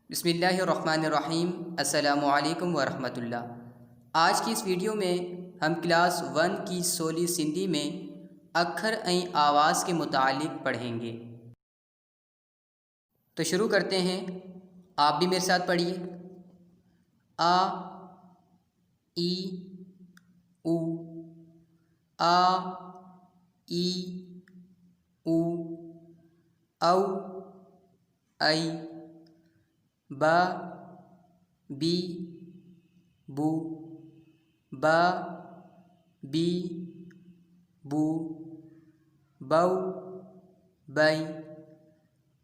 बिस्मिल्लाहिर्रहमानिर्रहीम। अस्सलामुअलैकुम वरहमतुल्लाह। आज की इस वीडियो में हम क्लास 1 की सोली सिंधी में अक्खर ऐं आवाज़ के मुतालिक पढ़ेंगे। तो शुरू करते हैं। आप भी मेरे साथ पढ़िए। आ, ई, उ, आ, ई, उ, औ, ऐ, बा, बी, बू, बा, बी, बू, बौ, बै,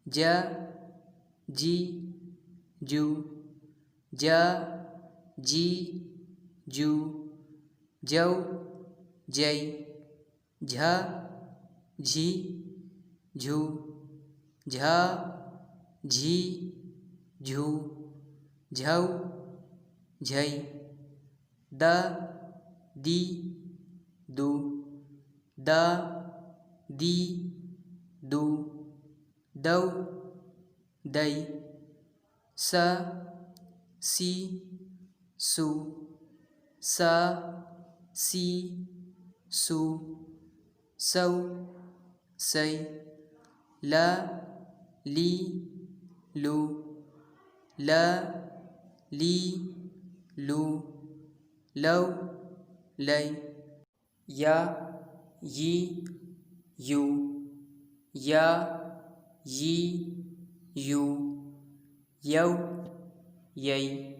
ज, जी, जू, ज, जी, जू, जौ, जै, झ, झी, झू, झ, झी, झू, झौ, झै, द, दी, दू, द, दी, दू, दौ, दै, स, सी, सु, स, सी, सु, सौ, सै, ल, ली, लू, ल, ली, लू, लौ, लै, या, यी, यू, या, यी, यू, यौ, यै।